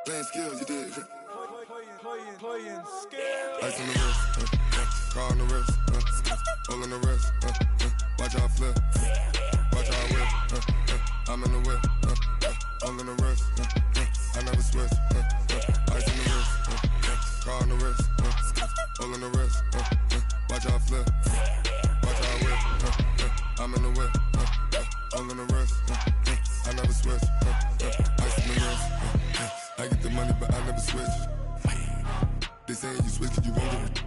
Playing skills, you did. Playing skills. Ice on the wrist, car on the wrist, hole in the wrist, watch how I flip, watch how I whip, I'm in the whip, hole in the wrist, I never switch, ice on the wrist, car on the wrist, hole in the wrist, watch how I flip, watch how I whip, I'm in the whip, hole in the wrist, I never switch, ice on the wrist, I get the money but I never switch. They saying you switch cause you won't get it.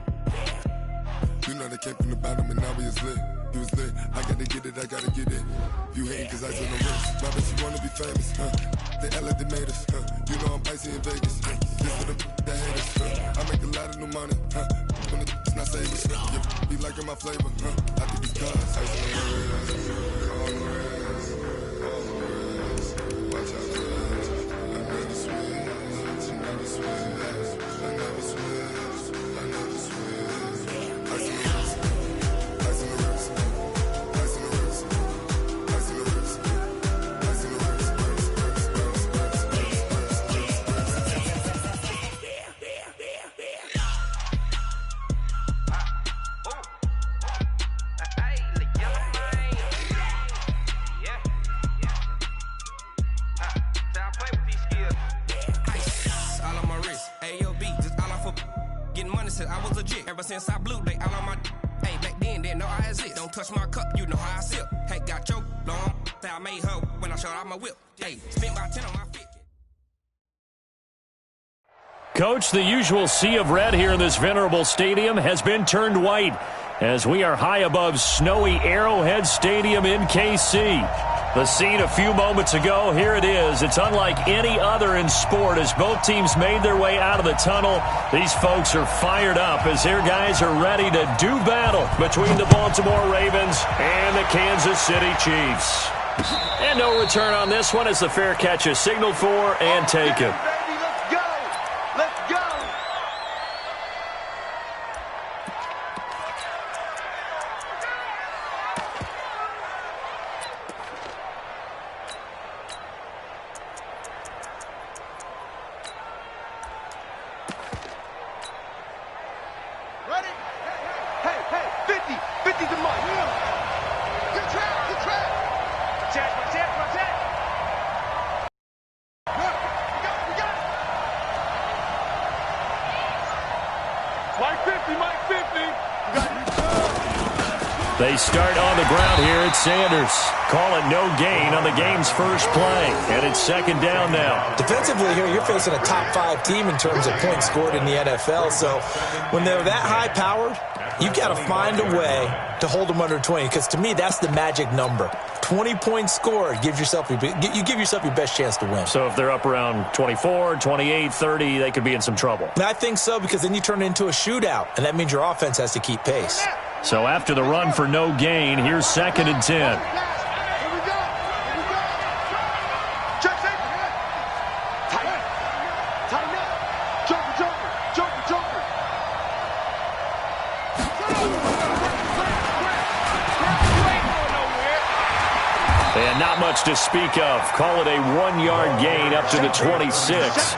You know they came from the bottom and now we is lit. You was lit, I gotta get it, I gotta get it. You hating cause ice on the wrist. My bitch, you wanna be famous, They act like they made us, You know I'm icy in Vegas, This for the that hate us, I make a lot of new money, When it's not savings, You be liking my flavor, I think it's cause ice on the wrist, on the wrist, on the wrist. Watch out for this, I never switch, I never switch. I never switch, I never switch. Ice in the wrist, ice in the wrist, ice in the wrist, ice in the wrist, ice in the wrist, I was legit ever since I blew they all on my hey back then didn't know I exist. Don't touch my cup, you know how I sip. Hey, got your long that I made her when I showed out my whip. Hey, spent about 10 on my feet. Coach, the usual sea of red here in this venerable stadium has been turned white as we are high above snowy Arrowhead Stadium in KC. The scene a few moments ago, here it is. It's unlike any other in sport as both teams made their way out of the tunnel. These folks are fired up as their guys are ready to do battle between the Baltimore Ravens and the Kansas City Chiefs. And no return on this one as the fair catch is signaled for and taken. They start on the ground here at Sanders. Call it no gain on the game's first play. And it's second down now. Defensively here, you're facing a top-5 team in terms of points scored in the NFL. So when they're that high-powered, you've got to find a way to hold them under 20. Because to me, that's the magic number. 20 points scored, you give yourself your best chance to win. So if they're up around 24, 28, 30, they could be in some trouble. I think so, because then you turn it into a shootout, and that means your offense has to keep pace. So after the run for no gain, here's second and 10. And not much to speak of. Call it a 1-yard gain up to the 26.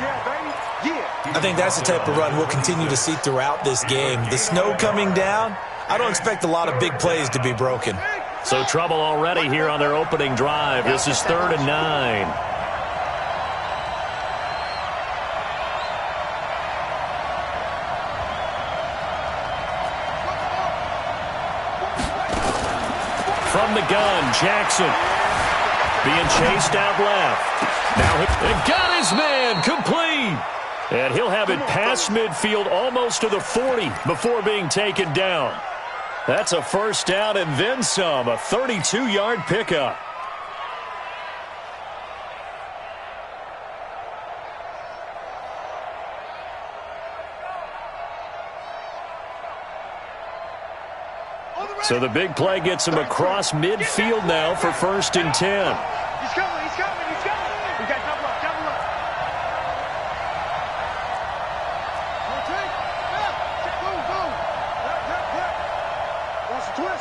I think that's the type of run we'll continue to see throughout this game. The snow coming down, I don't expect a lot of big plays to be broken. So trouble already here on their opening drive. This is 3rd and 9. From the gun, Jackson being chased out left. Now he got his man complete. And he'll have it past midfield almost to the 40 before being taken down. That's a first down and then some, a 32-yard pickup. So the big play gets him across midfield now for 1st and 10. He's coming. We got double up.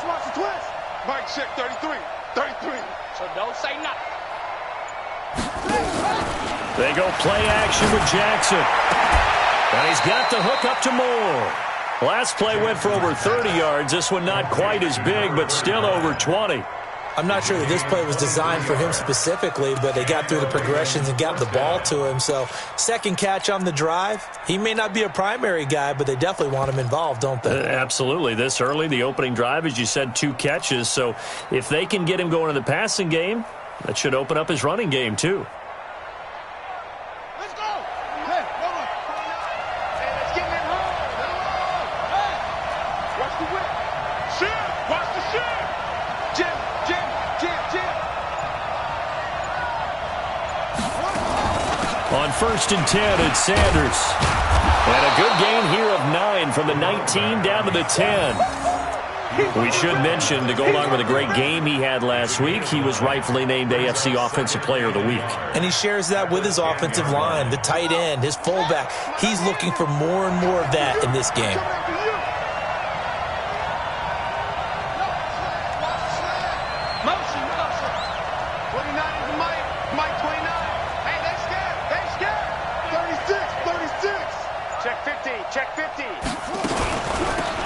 Watch the twist. Mike check 33. So don't say nothing. They go play action with Jackson. And he's got the hook up to Moore. Last play went for over 30 yards. This one not quite as big, but still over 20. I'm not sure that this play was designed for him specifically, but they got through the progressions and got the ball to him. So second catch on the drive. He may not be a primary guy, but they definitely want him involved, don't they? Absolutely. This early, the opening drive, as you said, 2 catches. So if they can get him going in the passing game, that should open up his running game too. On 1st and 10, it's Sanders. And a good gain here of 9 from the 19 down to the 10. We should mention, to go along with a great game he had last week, he was rightfully named AFC Offensive Player of the Week. And he shares that with his offensive line, the tight end, his fullback. He's looking for more and more of that in this game.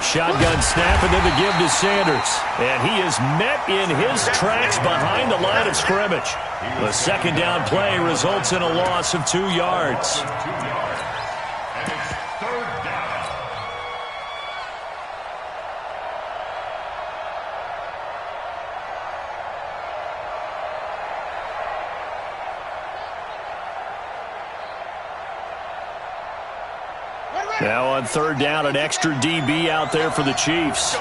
Shotgun snap and then the give to Sanders. And he is met in his tracks behind the line of scrimmage. The second down play results in a loss of 2 yards. Now on 3rd down, an extra DB out there for the Chiefs.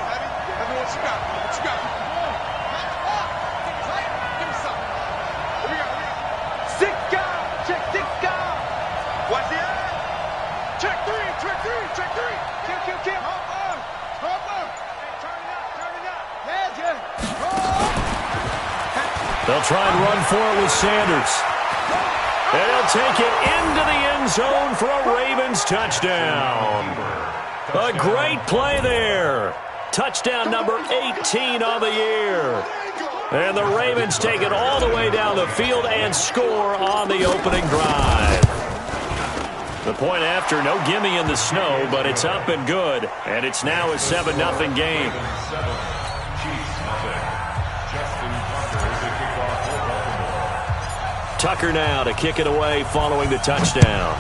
They'll try and run for it with Sanders. And he'll take it into the end zone for a Ravens touchdown. A great play there. Touchdown number 18 on the year. And the Ravens take it all the way down the field and score on the opening drive. The point after, no gimme in the snow, but it's up and good. And it's now a 7-0 game. Tucker now to kick it away following the touchdown.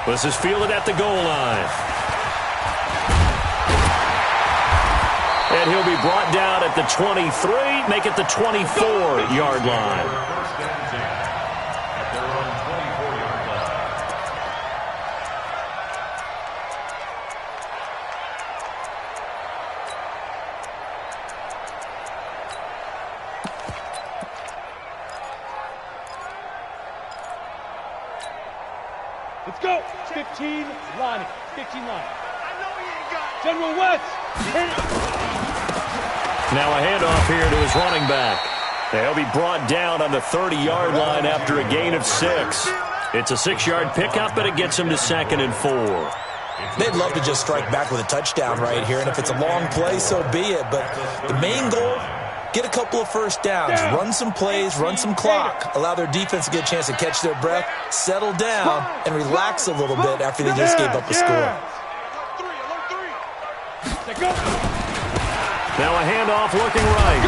This is fielded at the goal line. And he'll be brought down at the 23, make it the 24-yard line. Let's go. 15 line. 15 line. I know he ain't got General West. Now a handoff here to his running back. They'll be brought down on the 30-yard line after a gain of 6. It's a 6-yard pickup, and it gets him to 2nd and 4. They'd love to just strike back with a touchdown right here, and if it's a long play, so be it. But the main goal, get a couple of first downs, run some plays, run some clock, allow their defense to get a chance to catch their breath, settle down, and relax a little bit after they just gave up a score. Now a handoff looking right.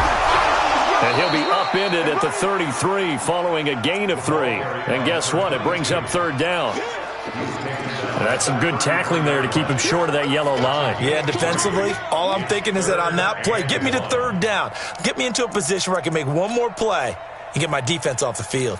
And he'll be upended at the 33 following a gain of 3. And guess what? It brings up 3rd down. That's some good tackling there to keep him short of that yellow line. Yeah, defensively, all I'm thinking is that on that play, get me to 3rd down. Get me into a position where I can make one more play and get my defense off the field.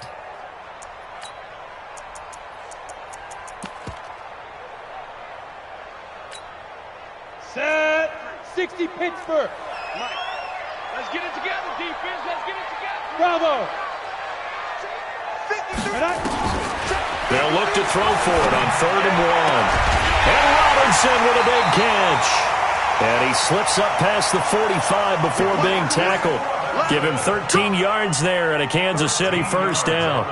Set. 60 Pittsburgh. Let's get it together, defense. Let's get it together. Bravo. They'll look to throw for it on 3rd and 1. And Robinson with a big catch. And he slips up past the 45 before being tackled. Give him 13 yards there and a Kansas City first down.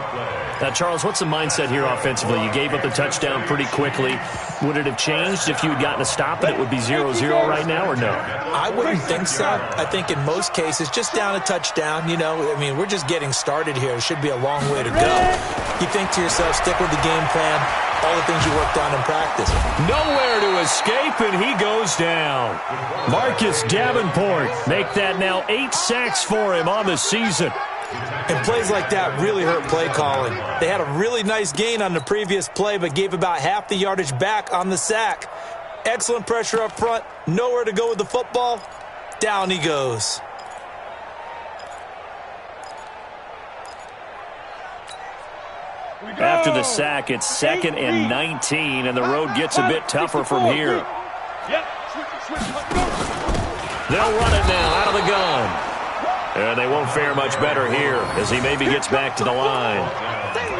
Now, Charles, what's the mindset here offensively? You gave up the touchdown pretty quickly. Would it have changed if you had gotten a stop and it would be 0-0 right now, or no? I wouldn't think so. I think in most cases, just down a touchdown, we're just getting started here. It should be a long way to go. You think to yourself, stick with the game plan, all the things you worked on in practice. Nowhere to escape, and he goes down. Marcus Davenport, make that now 8 sacks for him on the season. And plays like that really hurt play calling. They had a really nice gain on the previous play, but gave about half the yardage back on the sack. Excellent pressure up front. Nowhere to go with the football. Down he goes. After the sack, it's 2nd and 19, and the road gets a bit tougher from here. They'll run it now out of the gun. And they won't fare much better here as he maybe gets back to the line.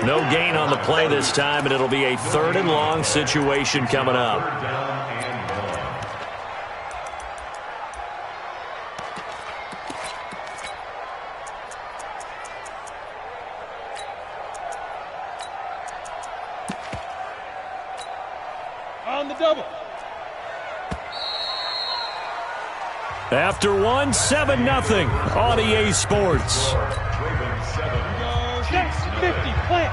No gain on the play this time, and it'll be a 3rd and long situation coming up. On the double. After 1, 7-0 on EA Sports. 50, plant.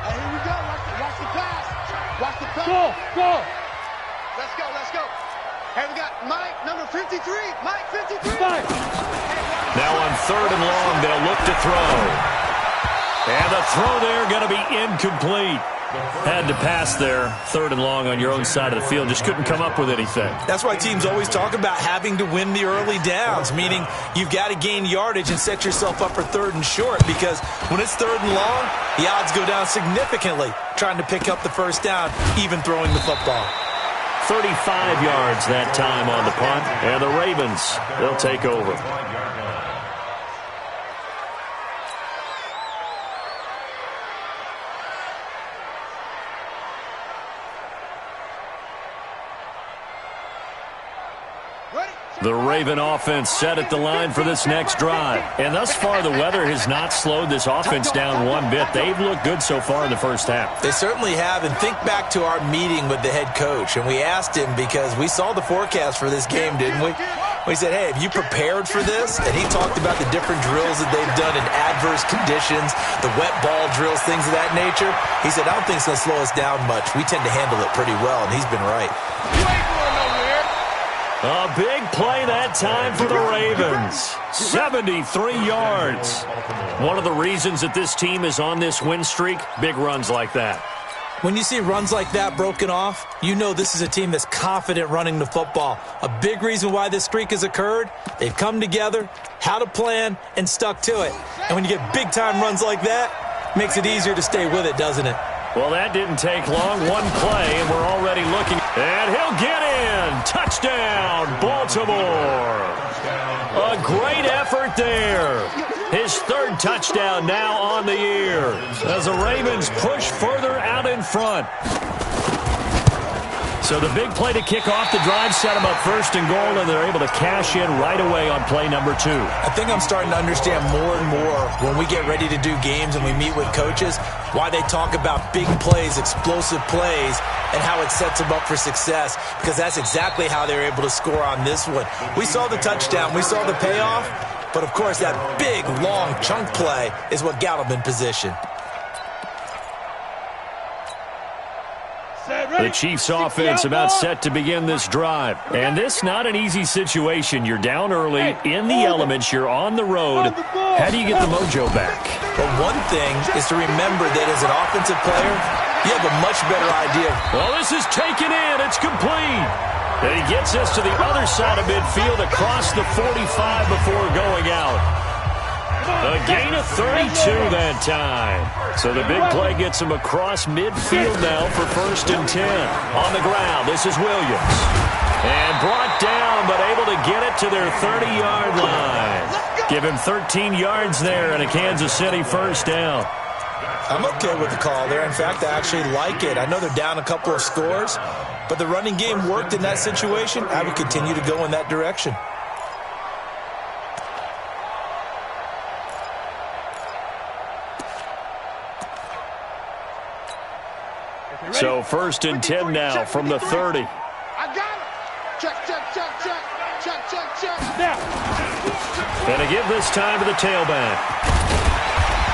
Here we go. Watch the pass. Watch the pass. Go. Let's go. Hey, we got Mike, number 53. Mike, 53. Five. Now on 3rd and long, they'll look to throw. And the throw there going to be incomplete. Had to pass there, 3rd and long on your own side of the field. Just couldn't come up with anything. That's why teams always talk about having to win the early downs, meaning you've got to gain yardage and set yourself up for 3rd and short, because when it's 3rd and long, the odds go down significantly trying to pick up the first down, even throwing the football. 35 yards that time on the punt, and the Ravens, they'll take over. The Raven offense set at the line for this next drive. And thus far, the weather has not slowed this offense down one bit. They've looked good so far in the first half. They certainly have. And think back to our meeting with the head coach. And we asked him, because we saw the forecast for this game, didn't we? We said, hey, have you prepared for this? And he talked about the different drills that they've done in adverse conditions, the wet ball drills, things of that nature. He said, I don't think it's going to slow us down much. We tend to handle it pretty well, and he's been right. A big play that time for the Ravens. 73 yards. One of the reasons that this team is on this win streak, big runs like that. When you see runs like that broken off, you know this is a team that's confident running the football. A big reason why this streak has occurred, they've come together, had a plan, and stuck to it. And when you get big-time runs like that, it makes it easier to stay with it, doesn't it? Well, that didn't take long. One play, and we're already looking. And he'll get in. Touchdown, Baltimore. A great effort there. His 3rd touchdown now on the year as the Ravens push further out in front. So the big play to kick off the drive set them up 1st and goal, and they're able to cash in right away on play number 2. I think I'm starting to understand more and more when we get ready to do games and we meet with coaches why they talk about big plays, explosive plays, and how it sets them up for success, because that's exactly how they're able to score on this one. We saw the touchdown. We saw the payoff. But, of course, that big, long chunk play is what got them in position. The Chiefs offense about set to begin this drive. And this not an easy situation. You're down early, in the elements, you're on the road. How do you get the mojo back? Well, one thing is to remember that as an offensive player, you have a much better idea. Well, this is taken in. It's complete. And he gets us to the other side of midfield across the 45 before going out. A gain of 32 that time. So the big play gets him across midfield now for 1st and 10. On the ground, this is Williams. And brought down, but able to get it to their 30-yard line. Give him 13 yards there and a Kansas City first down. I'm okay with the call there. In fact, I actually like it. I know they're down a couple of scores, but the running game worked in that situation. I would continue to go in that direction. So 1st and 10 now from the 30. I got it. Check, check, check, check. Check, check, check. Now. And to give this time to the tailback.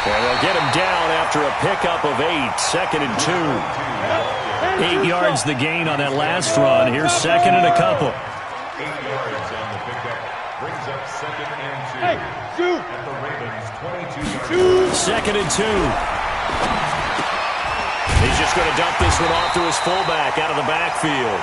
And they'll get him down after a pickup of 8. 2nd and 2. 8 yards the gain on that last run. Here's 2nd and a couple. 8 yards on the pickup. Brings up 2nd and 2. Hey, shoot. At the Ravens' 22-yard line. 2nd and 2. He's just going to dump this one off to his fullback out of the backfield.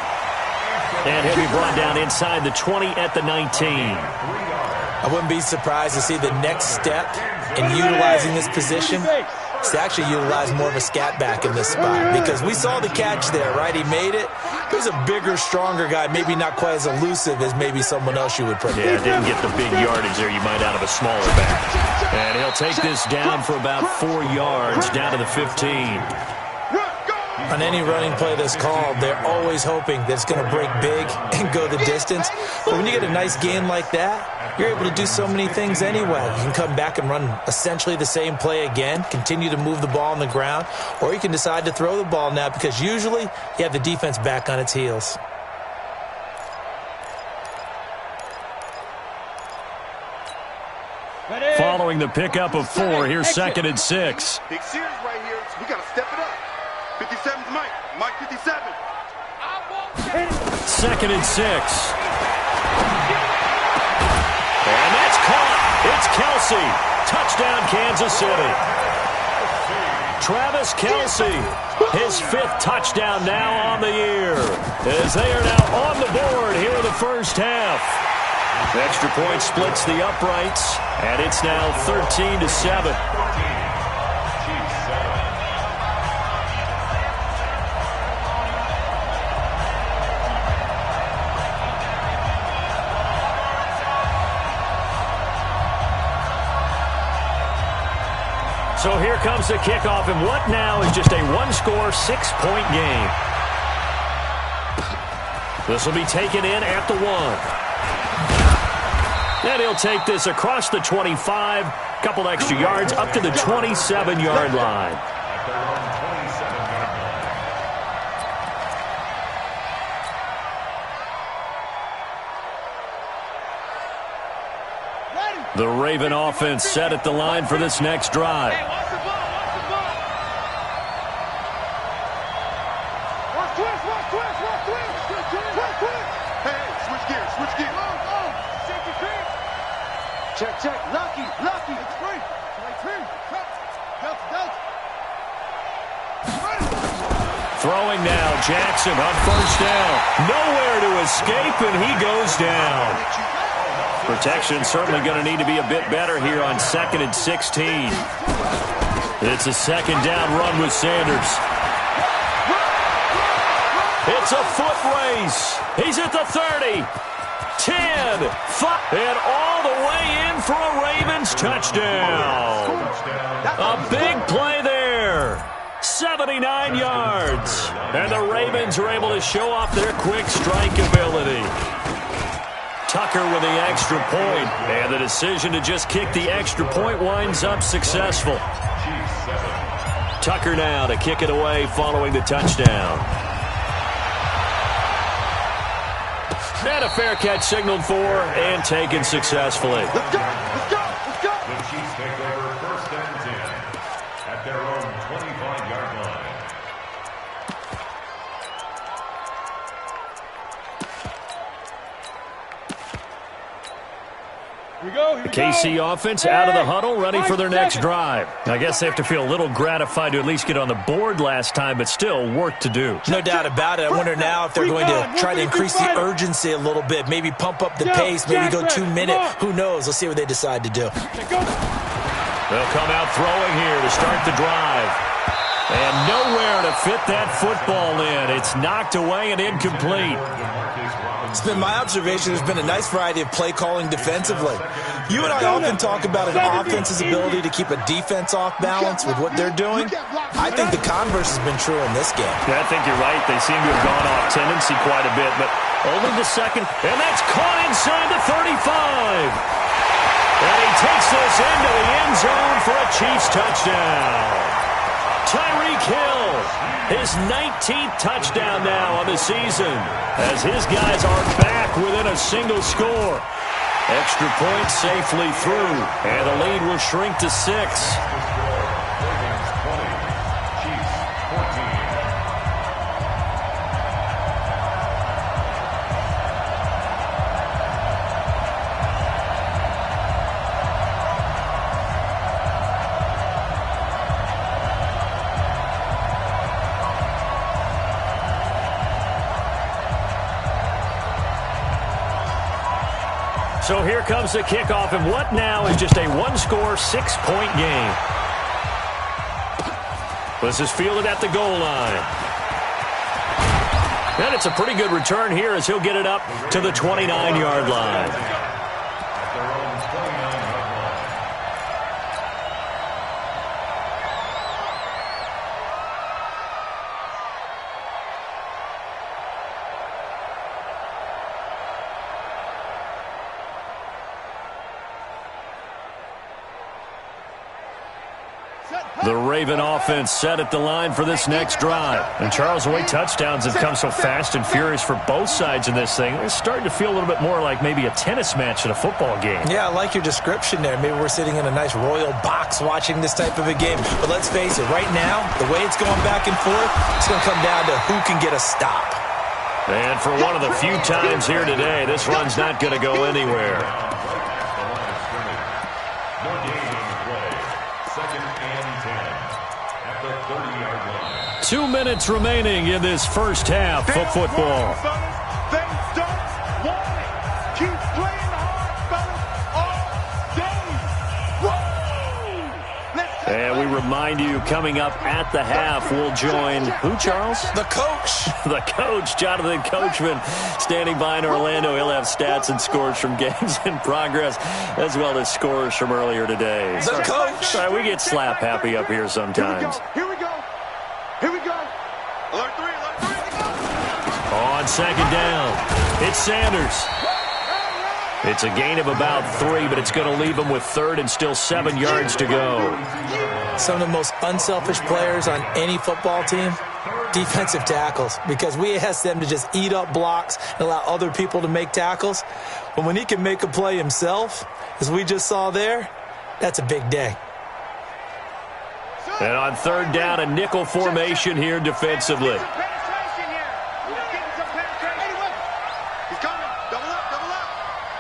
And he'll be brought down inside the 20 at the 19. I wouldn't be surprised to see the next step in utilizing this position is to actually utilize more of a scat back in this spot. Because we saw the catch there, right? He made it. He was a bigger, stronger guy, maybe not quite as elusive as maybe someone else you would put. Yeah, didn't get the big yardage there you might out of a smaller back. And he'll take this down for about 4 yards, down to the 15. On any running play that's called, they're always hoping that it's going to break big and go the distance. But when you get a nice gain like that, you're able to do so many things anyway. You can come back and run essentially the same play again, continue to move the ball on the ground, or you can decide to throw the ball now because usually you have the defense back on its heels. Following the pickup of 4, here's 2nd and 6. Big series right here. So we got to step it up. 57's Mike. Mike 57. 2nd and 6. And that's caught. It's Kelsey. Touchdown, Kansas City. Travis Kelsey, his 5th touchdown now on the year, as they are now on the board here in the first half. The extra point splits the uprights, and it's now 13-7. So here comes the kickoff, and what now is just a one-score, 6-point game. This will be taken in at the 1. And he'll take this across the 25, couple extra yards, up to the 27-yard line. The Raven offense set at the line for this next drive. Hey, watch the ball, watch the ball. Watch twist, watch twist, watch twist. Twist, twist. Hey, switch gears, switch gears. Shake your feet. Check, check. Lucky, lucky. It's free. Right free. Delta. Throwing now, Jackson on 1st down. Nowhere to escape, and he goes down. Protection certainly going to need to be a bit better here on 2nd and 16. It's a 2nd down run with Sanders. It's a foot race. He's at the 30, 10, 5, and all the way in for a Ravens touchdown. A big play there. 79 yards. And the Ravens are able to show off their quick strike ability. Tucker with the extra point, and the decision to just kick the extra point winds up successful. Tucker now to kick it away following the touchdown. And a fair catch signaled for and taken successfully. Let's go, let's go, let's go. The Chiefs take over 1st and 10 at their own 25-yard line. The KC offense out of the huddle, ready for their next drive. I guess they have to feel a little gratified to at least get on the board last time, but still work to do. No doubt about it. I wonder now if they're going to try to increase the urgency a little bit, maybe pump up the pace, maybe go 2-minute. Who knows? Let's see what they decide to do. They'll come out throwing here to start the drive. And nowhere to fit that football in. It's knocked away and incomplete. It's been my observation there's been a nice variety of play calling defensively. You and I often talk about an offense's ability to keep a defense off balance with what they're doing. I think the converse has been true in this game. Yeah, I think you're right. They seem to have gone off tendency quite a bit, but only the 2nd. And that's caught inside the 35. And he takes this into the end zone for a Chiefs touchdown. Tyreek Hill. His 19th touchdown now on the season, as his guys are back within a single score. Extra point safely through, and the lead will shrink to 6. So here comes the kickoff, and what now is just a one-score, 6-point game. This is fielded at the goal line. And it's a pretty good return here as he'll get it up to the 29-yard line. The Raven offense set at the line for this next drive. And Charles, the way touchdowns have come so fast and furious for both sides in this thing, it's starting to feel a little bit more like maybe a tennis match in a football game. Yeah, I like your description there. Maybe we're sitting in a nice royal box watching this type of a game. But let's face it, right now, the way it's going back and forth, it's going to come down to who can get a stop. And for one of the few times here today, this run's not going to go anywhere. 2 minutes remaining in this first half of football. They don't want it. Keep playing hard, fellas, all day. And we remind you, coming up at the half, we'll join who, Charles? The coach. The coach, Jonathan Coachman, standing by in Orlando. He'll have stats and scores from games in progress, as well as scores from earlier today. The coach. All right, we get slap happy up here sometimes. Here we go. Here we go. Alert three. On second down, it's Sanders. It's a gain of about 3, but it's going to leave him with third and still 7 yards to go. Some of the most unselfish players on any football team, defensive tackles, because we ask them to just eat up blocks and allow other people to make tackles. But when he can make a play himself, as we just saw there, that's a big day. And on third down, a nickel formation here defensively. He's coming. Double up.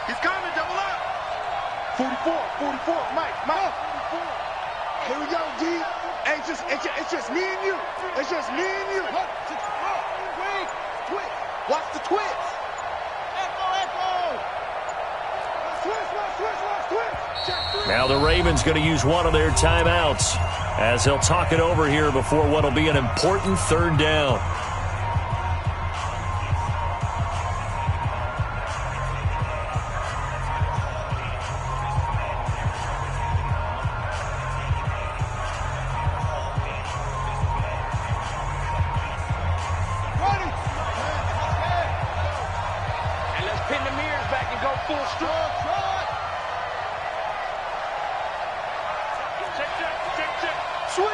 He's coming. Double up. 44. Mike. 44. Here we go, D. Hey, it's just me and you. It's just me and you. Twist. Watch the twist. Echo. Twist. Now the Ravens going to use one of their timeouts as they'll talk it over here before what will be an important third down. And let's pin the mirrors back and go full strong. Switch.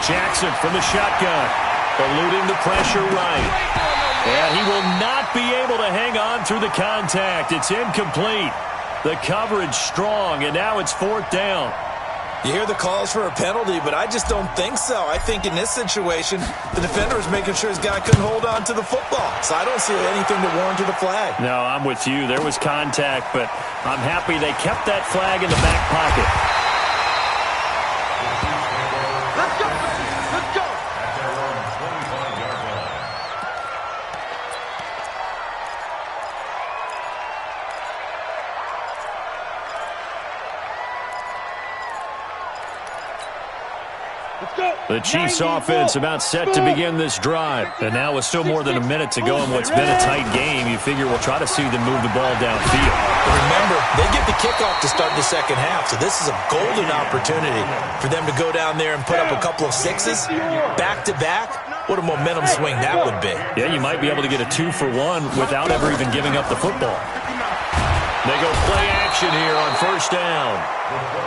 Jackson from the shotgun, eluding the pressure right. And he will not be able to hang on through the contact. It's incomplete. The coverage strong, and now it's fourth down. You hear the calls for a penalty, but I just don't think so. I think in this situation, the defender is making sure his guy couldn't hold on to the football. So I don't see anything to warrant a flag. No, I'm with you. There was contact, but I'm happy they kept that flag in the back pocket. Let's go. The Chiefs offense about set to begin this drive. And now with still more than a minute to go in what's been a tight game, you figure we'll try to see them move the ball downfield. Remember, they get the kickoff to start the second half, so this is a golden opportunity for them to go down there and put up a couple of sixes back-to-back. What a momentum swing that would be. Yeah, you might be able to get a 2-for-1 without ever even giving up the football. They go play action here on first down.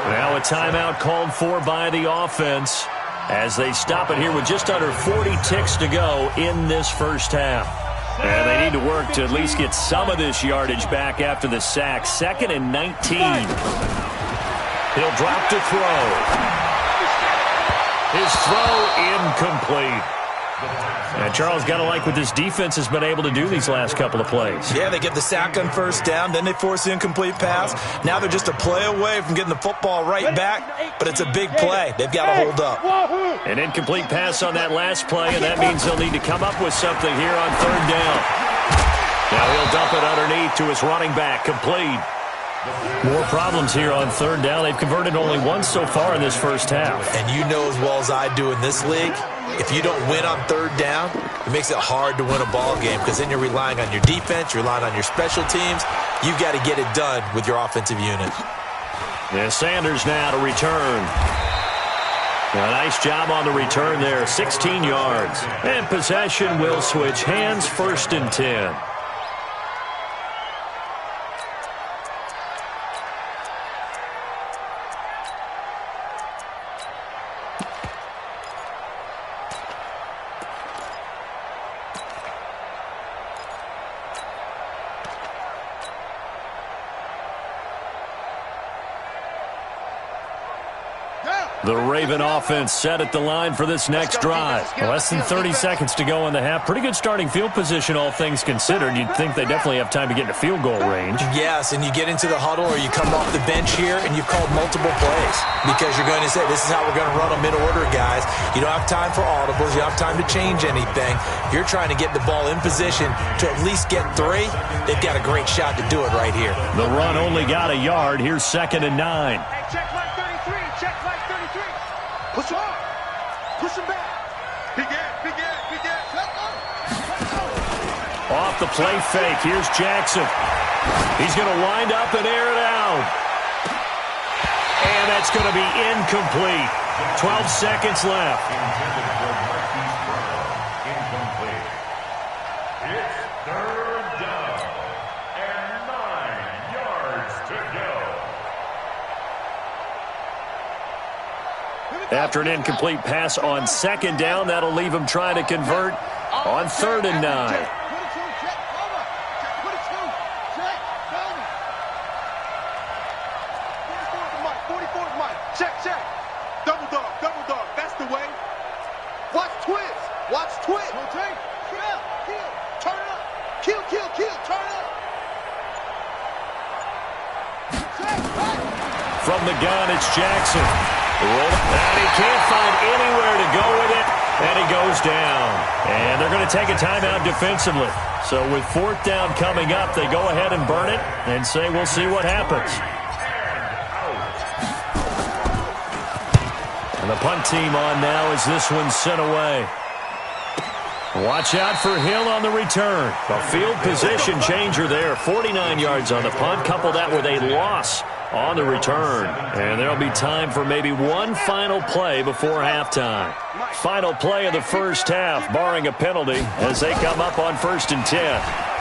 Now a timeout called for by the offense as they stop it here with just under 40 ticks to go in this first half. And they need to work to at least get some of this yardage back after the sack. 2nd and 19. He'll drop to throw. His throw incomplete. And Charles, got to like what this defense has been able to do these last couple of plays. Yeah, they get the sack on first down, then they force the incomplete pass. Now they're just a play away from getting the football right back, but it's a big play. They've got to hold up. An incomplete pass on that last play, and that means they'll need to come up with something here on 3rd down. Now he'll dump it underneath to his running back, complete. More problems here on 3rd down. They've converted only once so far in this first half. And you know as well as I do in this league, if you don't win on 3rd down, it makes it hard to win a ball game because then you're relying on your defense, you're relying on your special teams. You've got to get it done with your offensive unit. And Sanders now to return. A nice job on the return there, 16 yards. And possession will switch hands, 1st and 10. The Raven offense set at the line for this next drive. Less than 30 seconds to go in the half. Pretty good starting field position, all things considered. You'd think they definitely have time to get into field goal range. Yes, and you get into the huddle or you come off the bench here and you've called multiple plays because you're going to say, this is how we're going to run them in order, guys. You don't have time for audibles. You don't have time to change anything. You're trying to get the ball in position to at least get 3. They've got a great shot to do it right here. The run only got a yard. Here's 2nd and 9. Hey, check line 33. Check line 33. Push him. Push him back. Big gap. Off the play fake. Here's Jackson. He's going to wind up and air it out. And that's going to be incomplete. 12 seconds left. Incomplete. It's 3rd down and 9 yards to go. After an incomplete pass on 2nd down, that'll leave him trying to convert on 3rd and 9. Check. Double dog. That's the way. Watch twist. Rotate. Kill. Turn it up. Kill. Turn it up. From the gun, it's Jackson. And he can't find anywhere to go with it, and he goes down. And they're going to take a timeout defensively. So with 4th down coming up, they go ahead and burn it and say we'll see what happens. And the punt team on now as this one's sent away. Watch out for Hill on the return. A field position changer there. 49 yards on the punt. Couple that with a loss on the return. And there'll be time for maybe one final play before halftime. Final play of the first half, barring a penalty, as they come up on 1st and 10.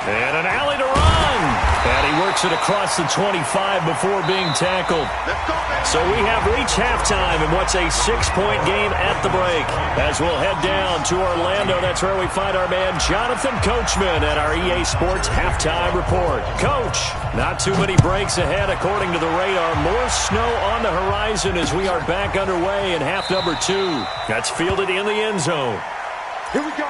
And an alley to run. And he works it across the 25 before being tackled. So we have reached halftime in what's a 6-point game at the break. As we'll head down to Orlando, that's where we find our man Jonathan Coachman at our EA Sports Halftime Report. Coach, not too many breaks ahead according to the radar. More snow on the horizon as we are back underway in half number 2. That's fielded in the end zone. Here we go.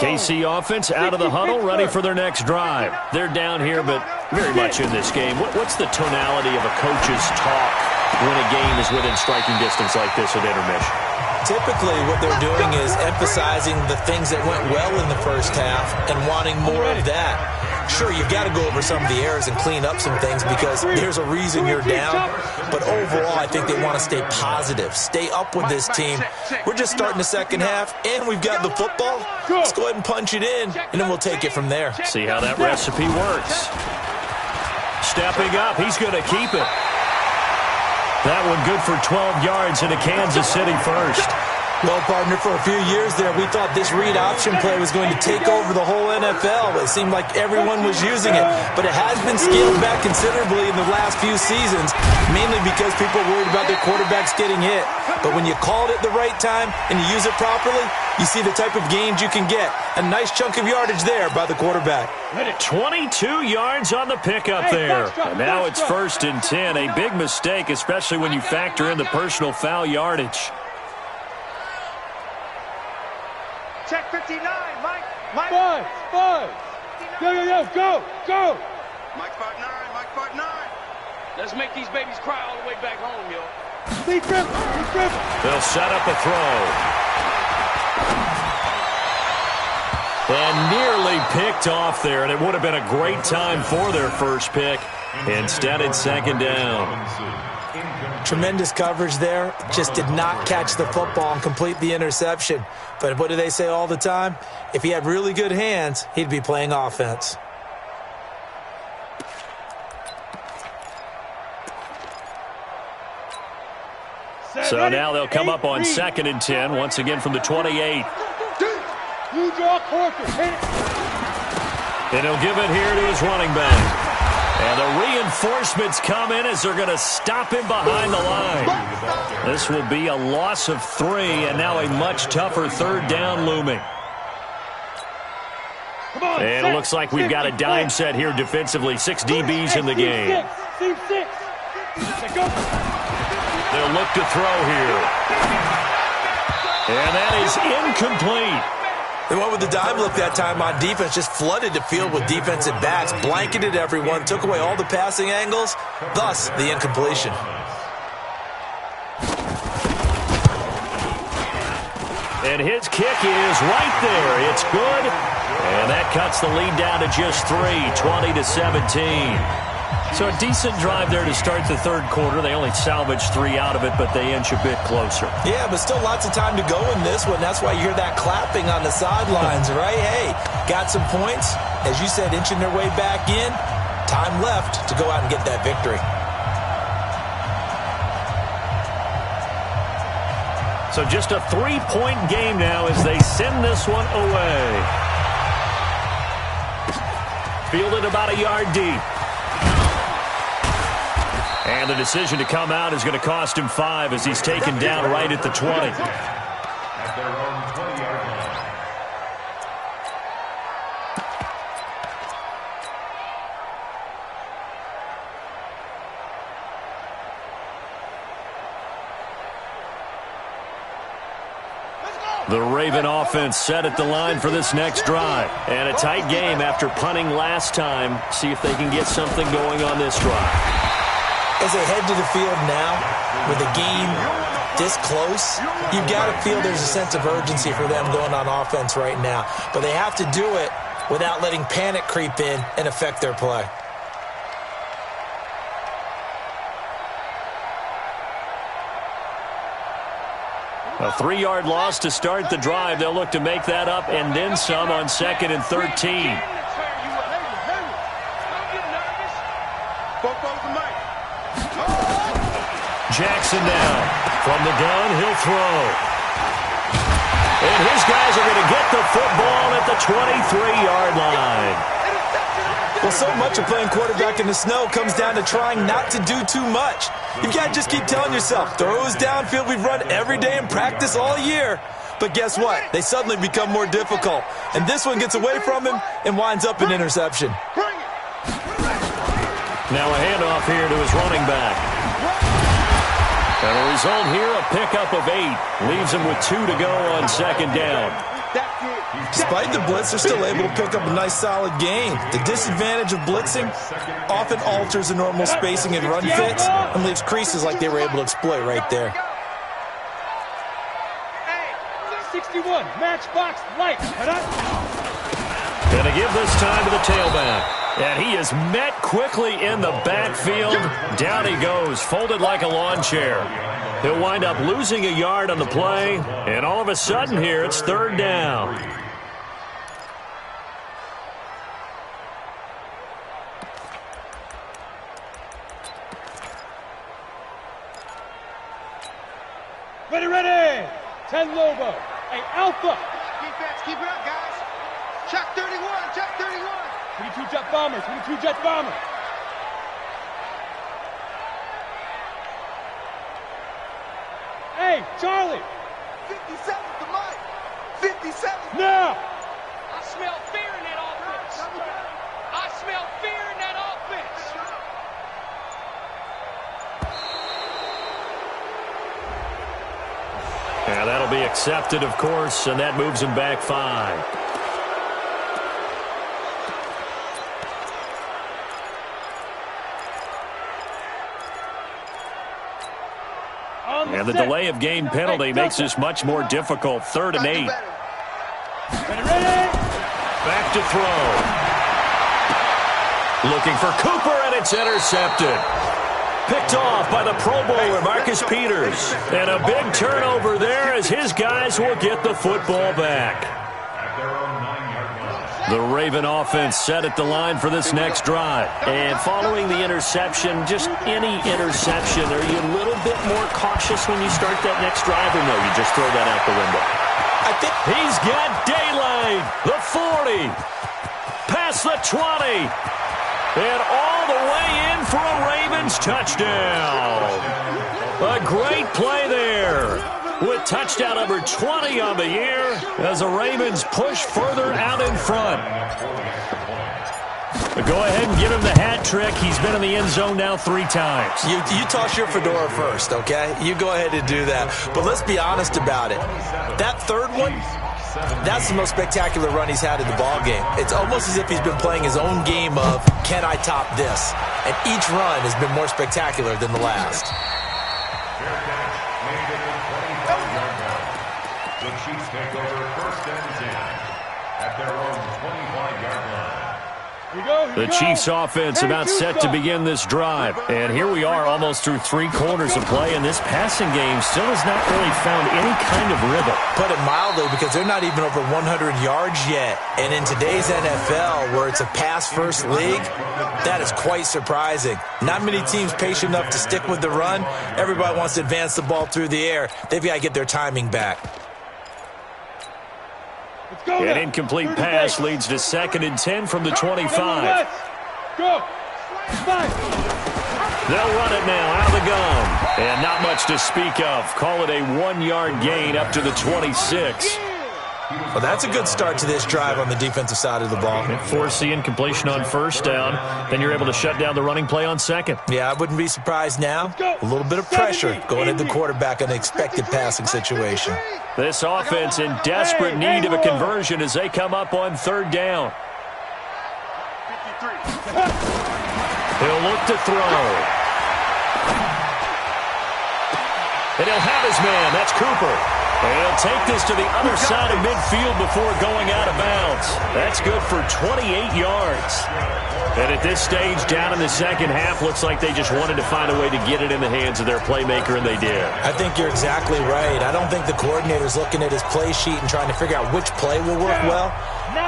KC offense out of the huddle, ready for their next drive. They're down here, but very much in this game. What's the tonality of a coach's talk when a game is within striking distance like this at intermission? Typically, what they're doing is emphasizing the things that went well in the first half and wanting more of that. Sure, you've got to go over some of the errors and clean up some things because there's a reason you're down. But overall, I think they want to stay positive, stay up with this team. We're just starting the second half, and we've got the football. Let's go ahead and punch it in, and then we'll take it from there. See how that recipe works. Stepping up, he's going to keep it. That one good for 12 yards into Kansas City first. Well, partner, for a few years there, we thought this read option play was going to take over the whole NFL. It seemed like everyone was using it, but it has been scaled back considerably in the last few seasons, mainly because people are worried about their quarterbacks getting hit. But when you call it at the right time and you use it properly, you see the type of gains you can get. A nice chunk of yardage there by the quarterback. 22 yards on the pickup there. And now it's 1st and 10. A big mistake, especially when you factor in the personal foul yardage. Check 59, Mike. Five. Go. Mike 5-9, Mike 5-9. Let's make these babies cry all the way back home, yo. Lead dribble. They'll set up a throw. And nearly picked off there, and it would have been a great time for their first pick. Instead, it's 2nd down. Tremendous coverage there. Just did not catch the football and complete the interception. But what do they say all the time? If he had really good hands, he'd be playing offense. So now they'll come up on 2nd and 10, once again from the 28. You draw quarter. And he'll give it here to his running back. And the reinforcements come in as they're going to stop him behind the line. This will be a loss of 3, and now a much tougher 3rd down looming. And it looks like we've got a dime set here defensively. 6 DBs in the game. They'll look to throw here. And that is incomplete. They went with the dime look that time on defense, just flooded the field with defensive backs, blanketed everyone, took away all the passing angles, thus the incompletion. And his kick is right there. It's good. And that cuts the lead down to just 3, 20-17. So a decent drive there to start the 3rd quarter. They only salvaged 3 out of it, but they inch a bit closer. Yeah, but still lots of time to go in this one. That's why you hear that clapping on the sidelines, right? Hey, got some points. As you said, inching their way back in. Time left to go out and get that victory. So just a 3-point game now as they send this one away. Fielded about a yard deep. And the decision to come out is going to cost him 5 as he's taken down right at the 20. At their own 20-yard line. The Raven offense set at the line for this next drive. And a tight game after punting last time. See if they can get something going on this drive. As they head to the field now, with the game this close, you've got to feel there's a sense of urgency for them going on offense right now. But they have to do it without letting panic creep in and affect their play. A 3-yard loss to start the drive. They'll look to make that up and then some on 2nd and 13. Jackson now. From the gun, he'll throw. And his guys are going to get the football at the 23-yard line. Well, so much of playing quarterback in the snow comes down to trying not to do too much. You've got to just keep telling yourself, throws downfield we've run every day in practice all year. But guess what? They suddenly become more difficult. And this one gets away from him and winds up an interception. Now a handoff here to his running back. And a result here, a pickup of 8. Leaves him with 2 to go on 2nd down. Despite the blitz, they're still able to pick up a nice, solid gain. The disadvantage of blitzing often alters the normal spacing and run fits and leaves creases like they were able to exploit right there. 61, matchbox light. Going to give this time to the tailback. And he is met quickly in the backfield. Down he goes, folded like a lawn chair. He'll wind up losing a yard on the play. And all of a sudden here, it's 3rd down. Ready, ready. 10 Lobo. Hey, Alpha. Defense, keep it up, guys. Check 31, check 31. 22 jet bombers, 22 jet bombers. Hey, Charlie. 57 to Mike. 57. Now. I smell fear in that offense. I smell fear in that offense. Yeah, that'll be accepted, of course, and that moves him back 5. And the delay of game penalty makes this much more difficult. 3rd and 8. Back to throw. Looking for Cooper, and it's intercepted. Picked off by the Pro Bowler, Marcus Peters. And a big turnover there as his guys will get the football back. The Raven offense set at the line for this next drive. And following the interception, just any interception, are you a little bit more cautious when you start that next drive, or no, you just throw that out the window? I think he's got daylight. The 40. Past the 20. And all the way in for a Ravens touchdown. A great play there. With touchdown number 20 on the year as the Ravens push further out in front. Go ahead and give him the hat trick. He's been in the end zone now 3 times. You toss your fedora first, okay? You go ahead and do that. But let's be honest about it. That 3rd one, that's the most spectacular run he's had in the ballgame. It's almost as if he's been playing his own game of, can I top this? And each run has been more spectacular than the last. The Chiefs take over 1st and 10 at their own 25-yard line. The Chiefs offense about set to begin this drive. And here we are almost through 3 quarters of play, and this passing game still has not really found any kind of rhythm. Put it mildly, because they're not even over 100 yards yet. And in today's NFL, where it's a pass-first league, that is quite surprising. Not many teams patient enough to stick with the run. Everybody wants to advance the ball through the air. They've got to get their timing back. An incomplete pass leads to 2nd and 10 from the 25. Go. They'll run it now out of the gun. And not much to speak of. Call it a 1-yard gain up to the 26. Well, that's a good start to this drive on the defensive side of the ball. Force the incompletion on 1st down. Then you're able to shut down the running play on 2nd. Yeah, I wouldn't be surprised now. A little bit of pressure going at the quarterback in an expected passing situation. This offense in desperate need of a conversion as they come up on 3rd down. 53. He'll look to throw. And he'll have his man. That's Cooper. And he'll take this to the other side of midfield before going out of bounds. That's good for 28 yards. And at this stage, down in the 2nd half, looks like they just wanted to find a way to get it in the hands of their playmaker, and they did. I think you're exactly right. I don't think the coordinator's looking at his play sheet and trying to figure out which play will work well.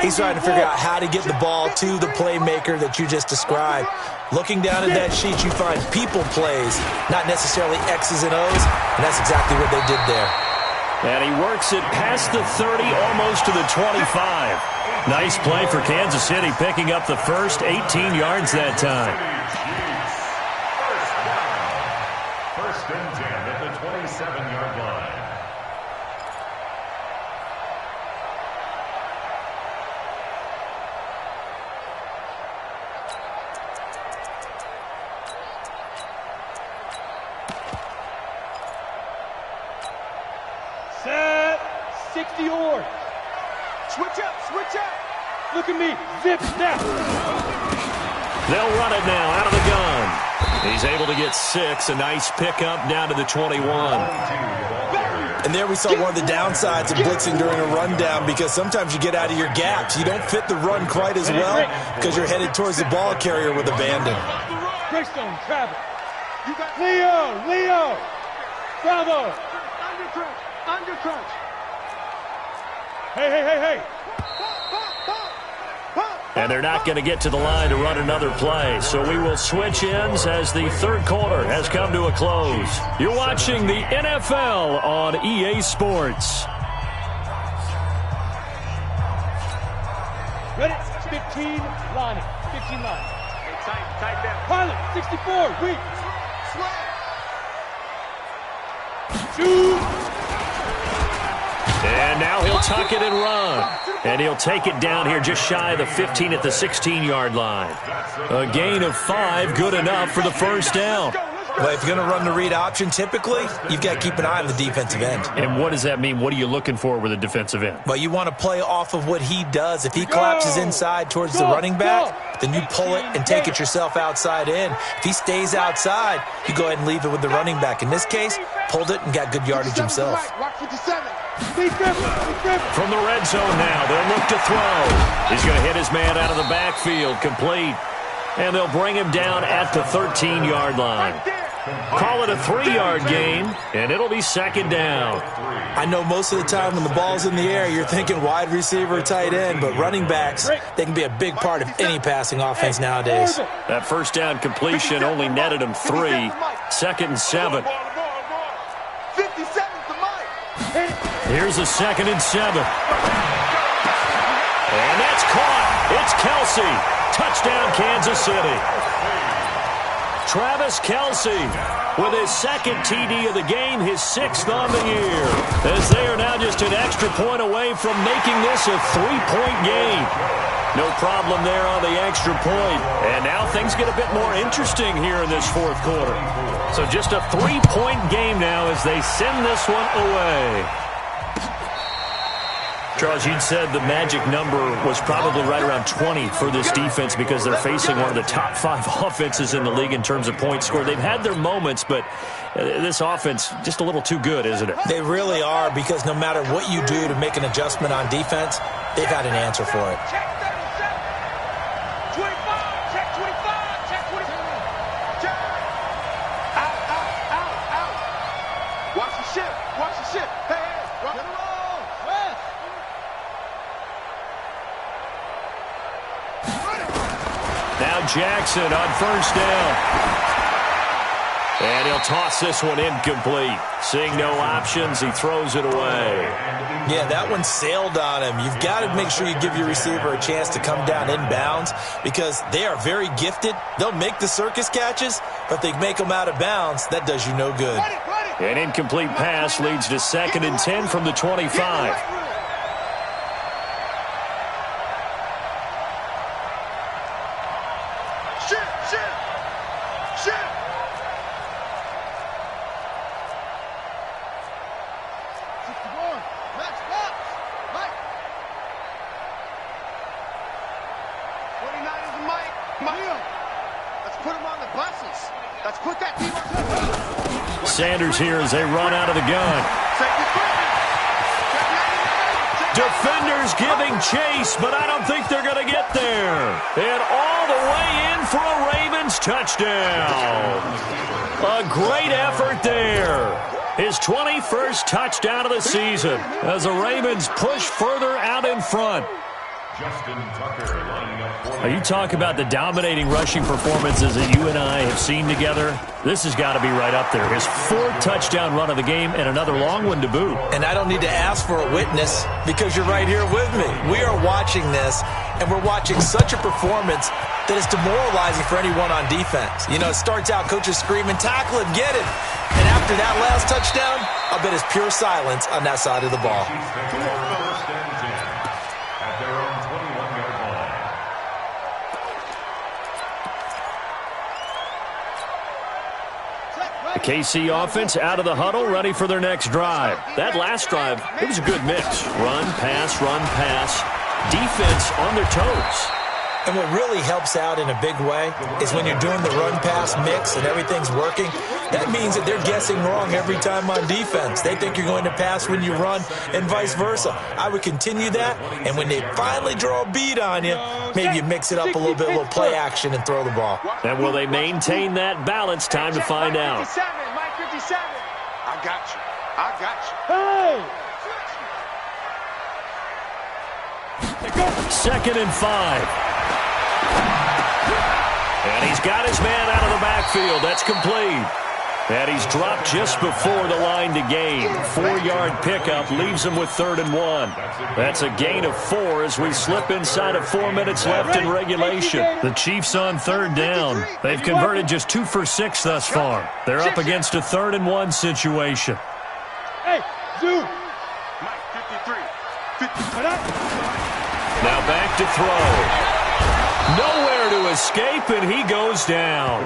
He's trying to figure out how to get the ball to the playmaker that you just described. Looking down at that sheet, you find people plays, not necessarily X's and O's, and that's exactly what they did there. And he works it past the 30, almost to the 25. Nice play for Kansas City, picking up the first 18 yards that time. 1st and 10 at the 27-yard line. Set. 60 yards. Switch up, switch up. Look at me. Zip, snap. They'll run it now out of the gun. He's able to get 6. A nice pickup down to the 21. And there we saw one of the downsides of blitzing during a rundown, because sometimes you get out of your gaps. You don't fit the run quite as well because you're headed towards the ball carrier with abandon. Greystone, Travis. Leo. Bravo. Under crunch. Hey. Pop. And they're not going to get to the line to run another play. So we will switch ends as the third quarter has come to a close. You're watching the NFL on EA Sports. Ready? 15 lining. 15 line. Tight down. Pilot, 64, weak. Shoot. And now he'll tuck it and run. And he'll take it down here just shy of the 15 at the 16-yard line. A gain of 5, good enough for the first down. Well, if you're going to run the read option, typically, you've got to keep an eye on the defensive end. And what does that mean? What are you looking for with a defensive end? Well, you want to play off of what he does. If he collapses inside towards the running back, then you pull it and take it yourself outside in. If he stays outside, you go ahead and leave it with the running back. In this case, pulled it and got good yardage himself. From the red zone now, they'll look to throw. He's going to hit his man out of the backfield, complete. And they'll bring him down at the 13-yard line. Call it a 3-yard gain, and it'll be second down. I know most of the time when the ball's in the air, you're thinking wide receiver, tight end, but running backs, they can be a big part of any passing offense nowadays. That first down completion only netted him 3. Second and 7. Here's a 2nd and 7. And that's caught. It's Kelsey. Touchdown, Kansas City. Travis Kelsey with his 2nd TD of the game, his 6th on the year. As they are now just an extra point away from making this a 3-point game. No problem there on the extra point. And now things get a bit more interesting here in this fourth quarter. So just a 3-point game now as they send this one away. Charles, you'd said the magic number was probably right around 20 for this defense because they're facing one of the top 5 offenses in the league in terms of points scored. They've had their moments, but this offense just a little too good, isn't it? They really are, because no matter what you do to make an adjustment on defense, they've got an answer for it. Check 37. 25. Check 25. Check 25. Check. Out. Watch the ship. Watch the ship. Hey, rock and roll. Now Jackson on first down. And he'll toss this one incomplete. Seeing no options, he throws it away. Yeah, that one sailed on him. You've got to make sure you give your receiver a chance to come down inbounds because they are very gifted. They'll make the circus catches, but they make them out of bounds. That does you no good. An incomplete pass leads to 2nd and 10 from the 25. Sanders here as they run out of the gun. Defenders giving chase, but I don't think they're going to get there. And all the way in for a Ravens touchdown. A great effort there. His 21st touchdown of the season as the Ravens push further out in front. Justin Tucker lining up for you talk about the dominating rushing performances that you and I have seen together. This has got to be right up there. His 4th touchdown run of the game and another long one to boot. And I don't need to ask for a witness because you're right here with me. We are watching this, and we're watching such a performance that is demoralizing for anyone on defense. You know, it starts out coaches screaming, tackle him, get him. And after that last touchdown, I'll bet it's pure silence on that side of the ball. The KC offense out of the huddle, ready for their next drive. That last drive, it was a good mix. Run, pass, defense on their toes. And what really helps out in a big way is when you're doing the run-pass mix and everything's working, that means that they're guessing wrong every time on defense. They think you're going to pass when you run and vice versa. I would continue that, and when they finally draw a beat on you, maybe you mix it up a little bit, a little play action, and throw the ball. And will they maintain that balance? Time to find out. Mike 57. I got you. Hey! 2nd and 5. And he's got his man out of the backfield. That's complete. And he's dropped just before the line to gain. 4-yard pickup leaves him with 3rd and 1. That's a gain of 4 as we slip inside of 4 minutes left in regulation. The Chiefs on 3rd down. They've converted just 2 for 6 thus far. They're up against a 3rd and 1 situation. Hey, Zoo. Now back to throw. Nowhere to escape, and he goes down.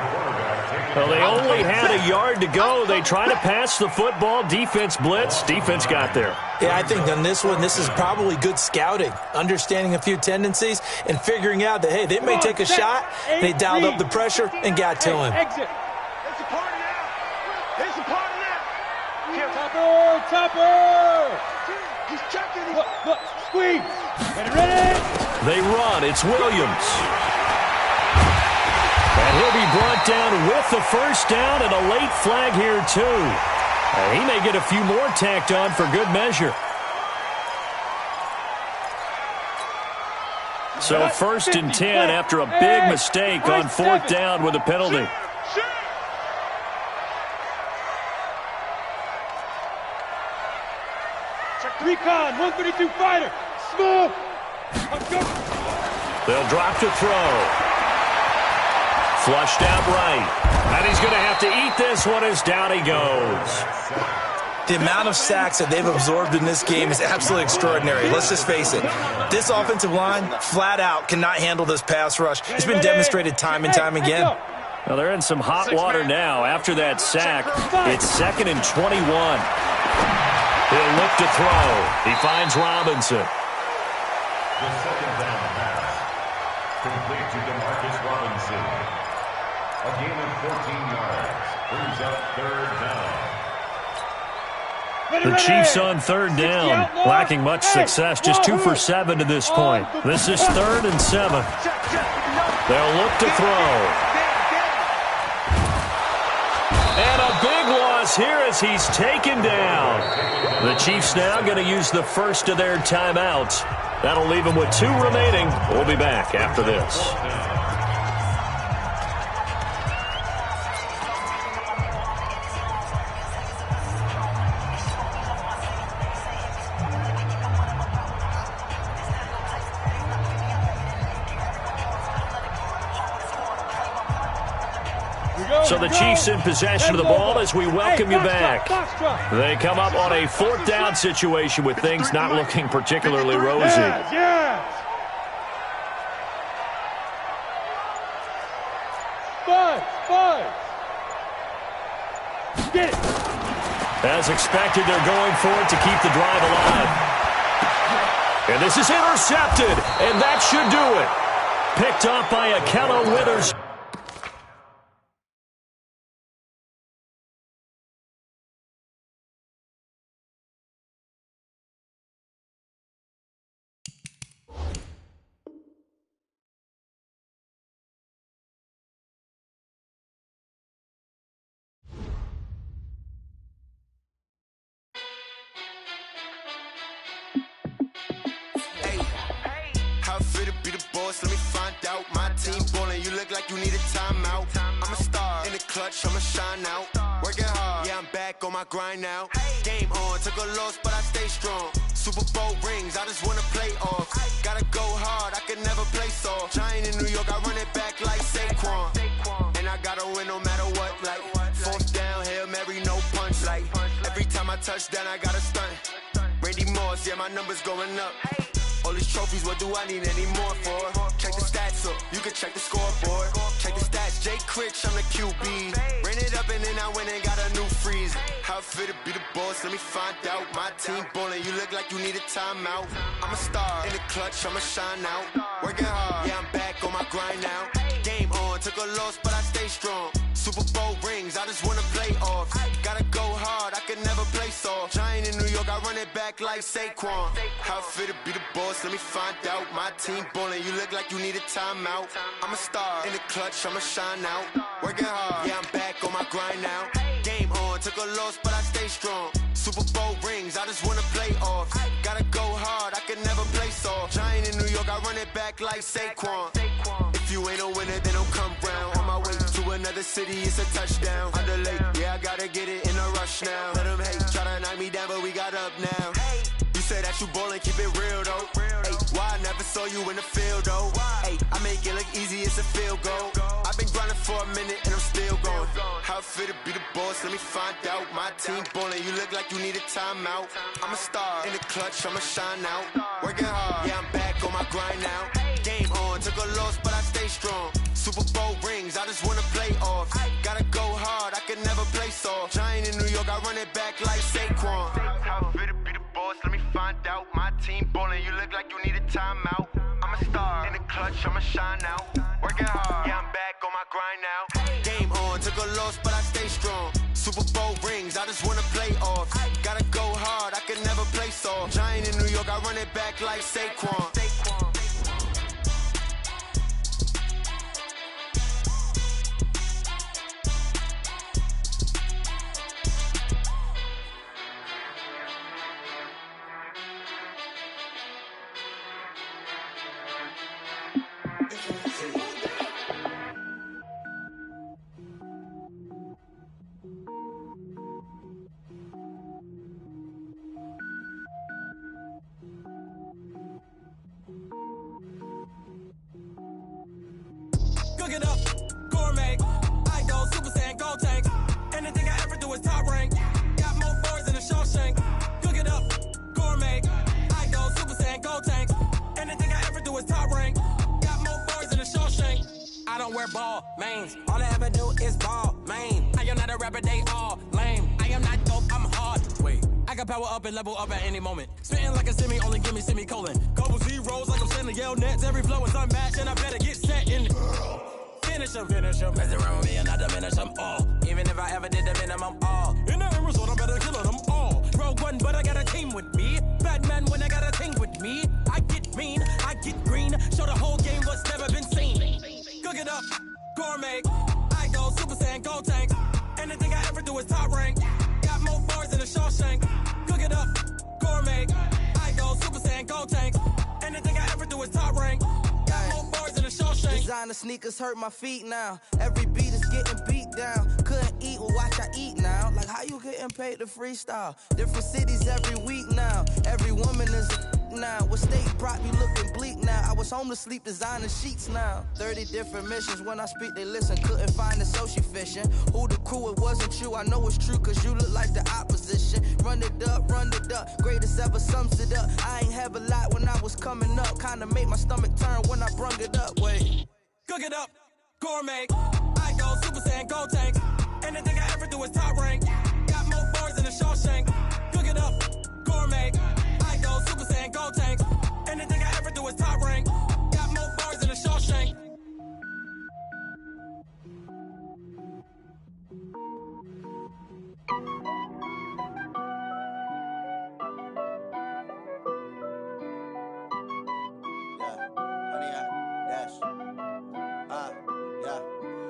Well, they only had a yard to go. They try to pass the football. Defense blitz. Defense got there. Yeah, I think on this one, this is probably good scouting, understanding a few tendencies and figuring out that, hey, they may take a shot. They dialed up the pressure and got to him. Exit. It's a party now. It's a party now. Here, Topper. He's checking. Look, squeeze. Ready. They run. It's Williams. And he'll be brought down with the first down and a late flag here, too. And he may get a few more tacked on for good measure. So 1st and 10 after a big mistake on 4th down with a penalty. Recon, 132 fighter. Smooth. They'll drop to throw. Flushed out right. And he's going to have to eat this one as down he goes. The amount of sacks that they've absorbed in this game is absolutely extraordinary. Let's just face it. This offensive line, flat out, cannot handle this pass rush. It's been demonstrated time and time again. Well, they're in some hot water now. After that sack, it's 2nd and 21. He'll look to throw. He finds Robinson. The 2nd down pass. Complete to DeMarcus Robinson. A gain of 14 yards. Brings up 3rd down. The Chiefs on 3rd down. Lacking much success. Just 2 for 7 to this point. This is 3rd and 7. They'll look to throw. And a big loss here as he's taken down. The Chiefs now going to use the first of their timeouts. That'll leave them with 2 remaining. We'll be back after this. So the Chiefs in possession of the ball as we welcome you back. They come up on a 4th down situation with things not looking particularly rosy. Yes. Five. Get it. As expected, they're going for it to keep the drive alive. And this is intercepted, and that should do it. Picked up by Akello Withers. Let me find out. My team ballin', you look like you need a timeout. I'm a star in the clutch, I'ma shine out. Working hard, yeah, I'm back on my grind now. Game on, took a loss, but I stay strong. Super Bowl rings, I just wanna play off. Gotta go hard, I can never play soft. Giant in New York, I run it back like Saquon. And I gotta win no matter what, like 4th down, Hail Mary, no punch. Like every time I touch down, I gotta stunt. Randy Moss, yeah, my numbers going up. All these trophies, what do I need any more for? Check the stats up, you can check the scoreboard. Check the stats, Jay Critch, I'm the QB. Ran it up and then I went and got a new freeze. How it feel to be the boss, let me find out. My team ballin', you look like you need a timeout. I'm a star in the clutch, I'ma shine out. Working hard, yeah, I'm back on my grind now. Game on, took a loss, but I stay strong. Super Bowl rings, I just wanna play off. Gotta go hard, I can never play soft. Giant in New York, I run it back like Saquon. How it feel to be the boss, let me find out. My team ballin', you look like you need a timeout. I'm a star in the clutch, I'ma shine out. Working hard, yeah, I'm back on my grind now. Game on, took a loss, but I stay strong. Super Bowl rings, I just wanna play off. Gotta go hard, I can never play soft. Giant in New York, I run it back like Saquon. If you ain't a winner, then don't come round. On my way to another city, it's a touchdown. Underlay, yeah, I gotta get it in a rush now. Let them hate, try to knock me down, but we got up now. You said that you ballin', keep it real though. Hey, why I never saw you in the field though? Hey, I make it look easy, it's a field goal. I've been grinding for a minute and I'm still going. How it feel to be the boss, let me find out. My team ballin', you look like you need a timeout. I'm a star, in the clutch, I'ma shine out. Working hard, yeah, I'm back on my grind now. Game on, took a loss, but I stay strong. Super Bowl rings, I just wanna play off. Gotta go hard, I can never play soft. Giant in New York, I run it back like Saquon. How it feel to be the boss, let me find out. My team ballin', you look like you need a timeout. I'm a star, in the clutch, I'ma shine out. Working hard, yeah, I'm back on my grind now. Game on, took a loss, but I stay strong. Super Bowl rings, I just wanna play off. Gotta go hard, I can never play soft. Giant in New York, I run it back like Saquon. Cook it up, gourmet. I go Super Saiyan, gold tank. Anything I ever do is top rank. Got more boys in the Shawshank. Cook it up, gourmet. I go Super Saiyan, gold tank. Anything I ever do is top rank. Got more boys in the Shawshank. I don't wear ball mains. All I ever do is ball main. I am not a rapper, they all lame. I am not dope, I'm hard. Wait, I can power up and level up at any moment. Spitting like a semi, only give me semicolon. Couple zeros like I'm sending yell nets. Every flow is unmatched and I better get set in. Finish them. Mess around with me and I diminish them all. Even if I ever did the minimum all. In the result, I better kill them all. Rogue one, but I got a team with me. Batman when I got a team with me. I get mean, I get green. Show the whole game what's never been seen. Cook it up, gourmet. I go Super Saiyan, gold tank. Anything I ever do is top rank. Got more bars in the Shawshank. Cook it up, gourmet. I go Super Saiyan, gold tank. Anything I ever do is top rank. Got more bars in the Shawshank. Designer sneakers hurt my feet now. Every beat is getting beat down. Couldn't eat, well watch I eat now. Like how you getting paid to freestyle? Different cities every week now. Every woman is a now. What state brought you looking bleak now? I was home to sleep designing sheets now. 30 different missions. When I speak they listen. Couldn't find it so she fishing. Who the crew, it wasn't you. I know it's true cause you look like the opposition. Run it up, greatest ever sums it up. I ain't have a lot when I was coming up. Kinda made my stomach turn when I brung it up. Wait. Cook it up, gourmet. I go Super Saiyan, gold tank. Anything I ever do is top rank. Got more bars in the Shawshank. Cook it up, gourmet. I go Super Saiyan, gold tank. Anything I ever do is top rank. Got more bars in the Shawshank.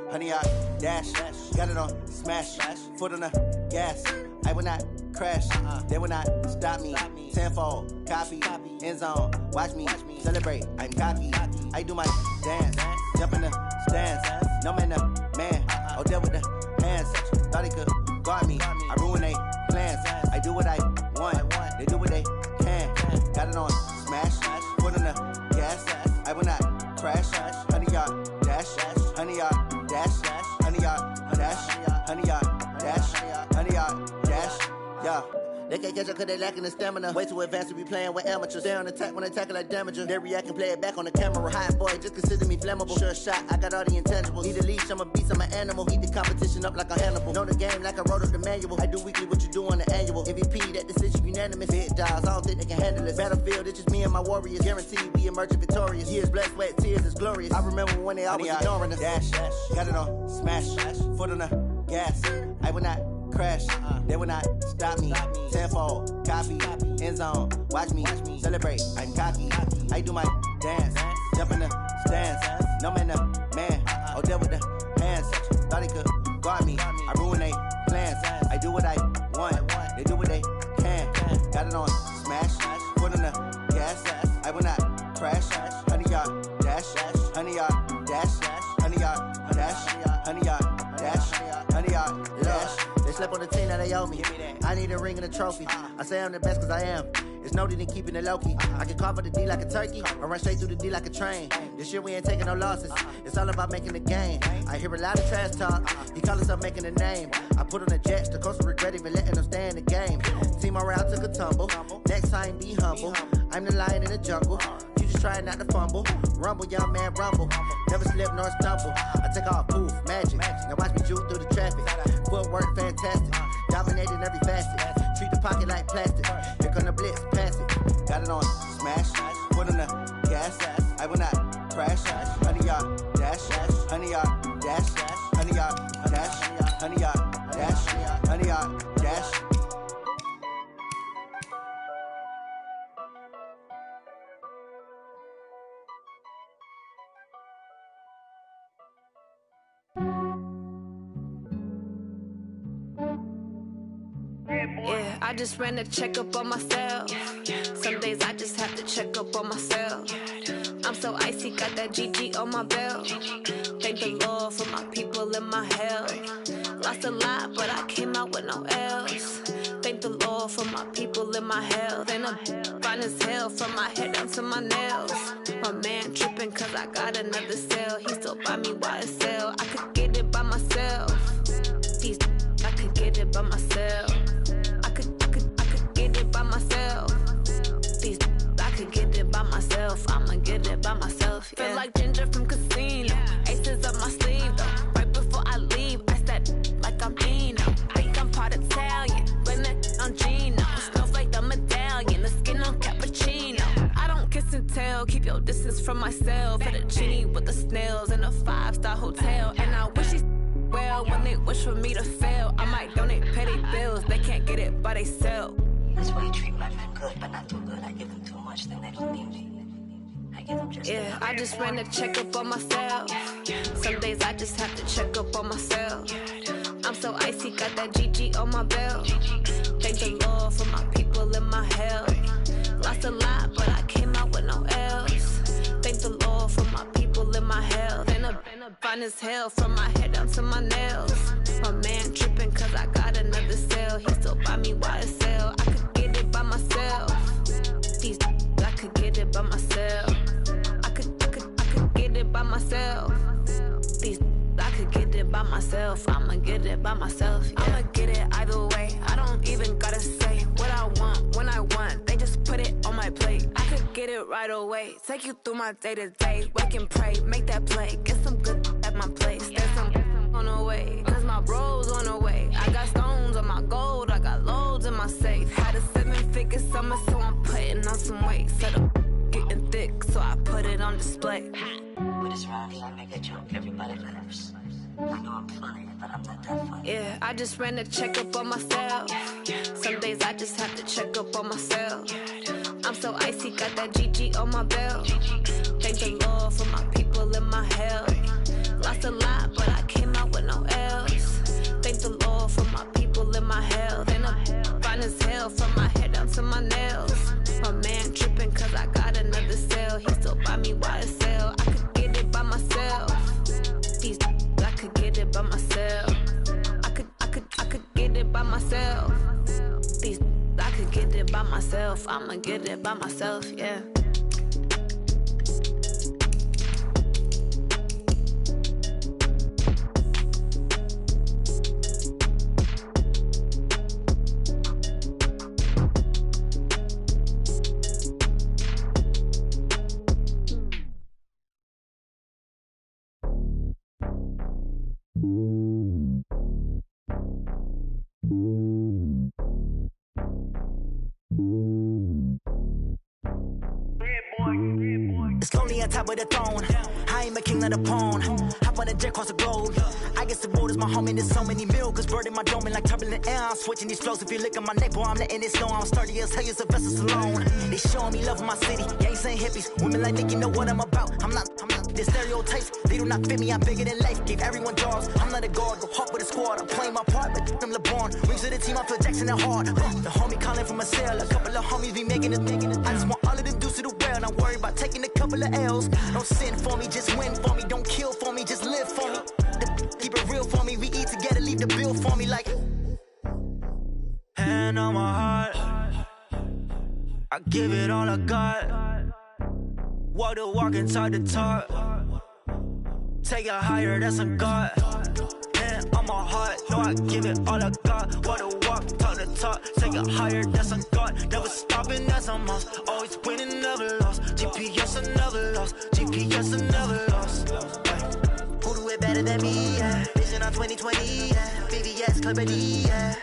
Honey, I dash, got it on smash, foot on the gas. I will not crash, they will not stop me. Tenfold, copy, end zone, watch me celebrate. I'm cocky, I do my dance, jump in the stands. No man, the man, oh, there with the hands. Thought he could guard me, I ruin they plans. I do what I want, they do what they can. Got it on smash, foot on the gas. I will not crash, honey, y'all dash, honey, y'all dash, honey, y'all dash, honey, y'all dash, honey, y'all dash, yeah. They can't catch up cause they lacking the stamina. Way too advanced to be playing with amateurs. Stay on attack when they tackle like damager. They react and play it back on the camera. Hot boy, just consider me flammable. Sure shot, I got all the intangibles. Need a leash, I'm a beast, I'm an animal. Heat the competition up like a Hannibal. Know the game like I wrote up the manual. I do weekly what you do on the annual. MVP, that decision unanimous. Big dogs, I don't think they can handle it. Battlefield, it's just me and my warriors. Guaranteed we emerging victorious. Years, blood, sweat, tears, it's glorious. I remember when they always ignoring us. Dash, got it on smash, foot on the gas. I will not crash, they will not stop me. Tenfold, copy, end zone, watch me celebrate. I'm cocky, I do my dance, jump in the stands. No man, the man, oh, there with the hands. Thought he could guard me, I ruin they plans. I do what I want, they do what they can. Got it on smash, foot on the gas. I will not crash, honey, y'all dash, honey, y'all dash. owe me. I need a ring and a trophy. I say I'm the best cause I am. It's no need in keeping it low-key. I can carve up the D like a turkey, or run straight through the D like a train. This year we ain't taking no losses. It's all about making the game. I hear a lot of trash talk. He call himself making a name. I put on the Jets, the coach will regret even letting them stay in the game. Team morale took a tumble. Next time, be humble. I'm the lion in the jungle. You just trying not to fumble. Rumble, young man, rumble. Never slip nor stumble. I take off, poof, magic. Now watch me juke through the traffic. Footwork, fantastic. Dominating every facet. Treat the pocket like plastic. Here come the blitz, pass it. Got it on smash. Foot on the gas. I will not crash. 100-yard dash. 100-yard dash. 100-yard dash. 100-yard dash. 100-yard dash. Yeah, I just ran a checkup on myself. Some days I just have to check up on myself. I'm so icy, got that GG on my belt. Thank the Lord for my people and my health. Lost a lot, but I came out with no L's. Thank the Lord for my people and my health. And I'm fine as hell from my head down to my nails. My man tripping cause I got another cell. He still buy me YSL. I could get it by myself. These I could get it by myself. I could get it by myself. These I could get it by myself. I'ma get it by myself. Yeah. Feel like Ginger from Casino. Aces up my sleeve though. Right before I leave, I said like I'm Eno. Think I'm part Italian. Blame it on Gino. Smells like the medallion. The skin on cappuccino. I don't kiss and tell. Keep your distance from myself. At a genie with the snails in a 5-star hotel. And I wish he's well when they wish for me to fail. I might donate petty bills. They can't get it by they sell. That's why you treat my men good, but not too good. I give them too much, then they don't need me. I give them just yeah, I just ran a checkup on myself. Some days I just have to check up on myself. I'm so icy, got that GG on my belt. Thank the Lord for my people and my health. Lost a lot, but I came out with no L's. Thank the Lord for my people and my health. And I'm fine as hell from my head down to my nails. My man tripping cause I got another cell. He still buy me YSL. I could get it by myself. These I could get it by myself. I could get it by myself. These I could get it by myself. I'ma get it by myself. Yeah. I'ma get it either way. I don't even gotta say what I want when I want. They just put it on my plate. I could get it right away. Take you through my day to day. Wake and pray, make that play. Get some good at my place. There's some on the way. Cause my bro's on the way. I got stones on my gold. I got loads in my safe. Had a 7-figure summer, so I'm putting on some weight. Set up getting thick, so I put it on display. With this round here, I make a joke. Everybody laughs. I know I'm funny, but I'm not that funny. Yeah, I just ran a checkup on myself. Some days I just have to check up on myself. I'm so icy, got that GG on my belt. Thank the Lord for my people and my health. Lost a lot, but I came out with no L's. Thank the Lord for my people and my health. And I'm fine as hell from my head down to my nails. My man tripping cause I got another cell. He still buy me YSL. I could get it by myself. These I could get it by myself. I could get it by myself. These I could get it by myself. I'ma get it by myself, yeah. It's lonely on top of the throne. I ain't a king of the pawn. Hop on a jet across the globe. I guess the road is my home and there's so many milk. Bird in my dome and like turbulent air. I'm switching these flows. If you look at my neck, boy, I'm letting it snow. I'm sturdy as hell, as a vessel alone. They showing me love in my city. Gangs and hippies. Women like Nick, you know what I'm about. I'm not the stereotypes. They do not fit me. I'm bigger than life. Gave everyone jobs. I'm not a guard. Go hard with a squad. I'm playing my part, but I'm LeBron. Rings to the team. I feel Jackson and hard. The homie calling from a cell. A couple of homies be making it. I just want all of them dudes to the well. Not worry about taking a couple of L's. Don't sin for me, just win for me. Don't kill for me, just live for me. Keep it real for me. We eat together, leave the bill for me like. hand on my heart. I give it all I got. Walk the walk and talk the talk. Take it higher, that's a God. Hand on my heart, no, I give it all I got. Walk the walk, talk the talk. Take it higher, that's a God. Never stopping, that's a must. Always winning, never lost. GPS, I never lost. GPS, I never lost. Who do it better than me? Yeah. Vision on 2020, yeah. VVS, Clarity, yeah.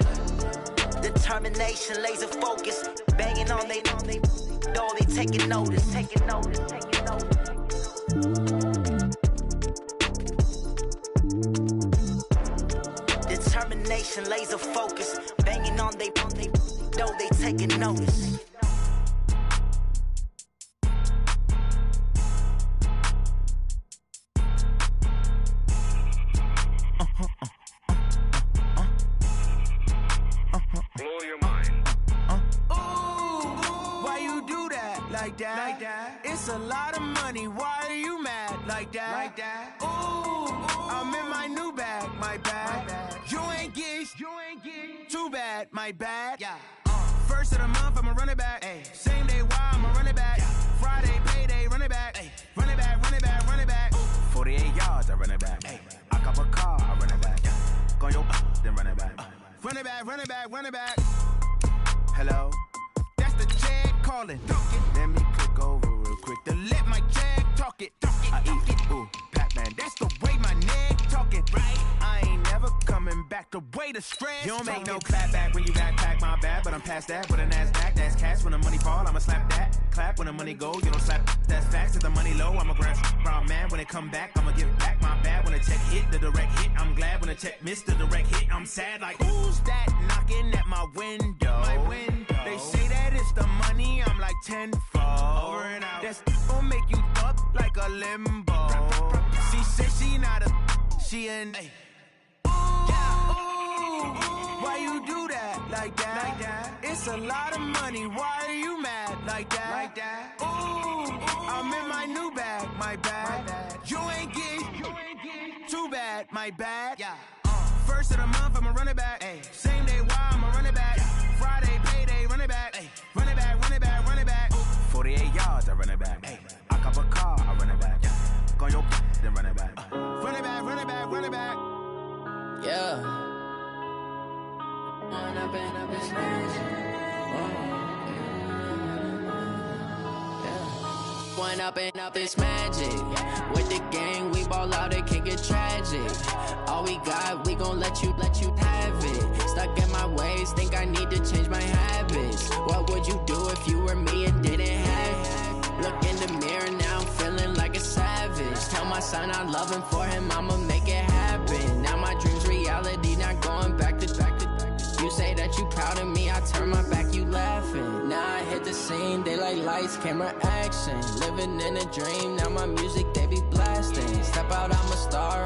Determination, laser focus. Banging on they though they taking notice. Determination, laser focus. Banging on they though they taking notice. Blow your mind. Why you do that? Like that? It's a lot of money. Why are you mad? Like that? Ooh, I'm in my new bag. My bad. You ain't get too bad. My bad. Yeah. First of the month, I'ma run it back. Ay. Same day, why I'ma run it back. Friday, payday, run it back. Ay. Run it back. 48 yards, I run it back. Ay. I cop a car, I run it back. Go your then run it back. Run it back. Hello? That's the check calling. Let me click over real quick to let my check talk it. I eat it. Ooh, Pac-Man, that's the way my neck talking. Right? I ain't never coming back the way the stress. You don't make no clap back when you backpack, my bad. But I'm past that with a NASDAQ. That's cash when the money fall, I'ma slap that. Clap when the money go, you don't slap. That's facts. If the money low, I'ma grab brown man. When it come back, I'ma give back my bad. When the check hit, the direct hit. I'm glad when the check missed the direct hit. I'm sad like, who's that knocking at my window? They say that it's the money, I'm like tenfold. Over and out. That's gon' make you up like a limbo. She said she not a, she an. Why you do that? Like that? It's a lot of money. Why are you mad? Like that? Ooh, I'm in my new bag. My bad. You ain't get too bad. My bad. Yeah. First of the month, I'ma run it back. Ay. Same day, why I'ma run it back. Friday, payday, run it back. Ay. Run it back. 48 yards, I run it back. Ay. I cop a car, I run it back. Go your then run it back. Run it back. Yeah. Run up and smash. One up and it's magic. With the gang, we ball out, it can get tragic. All we got, we gon' let you have it. Stuck in my ways, think I need to change my habits. What would you do if you were me and didn't have it? Look in the mirror, now I'm feeling like a savage. Tell my son I love him, for him I'ma make it happen. Now my dream's reality, not going back to. You say that you proud of me, I turn my back, you laughing. Now I hit the scene, daylight lights, camera action. Living in a dream, now my music, they be blasting. Step out, I'm a star,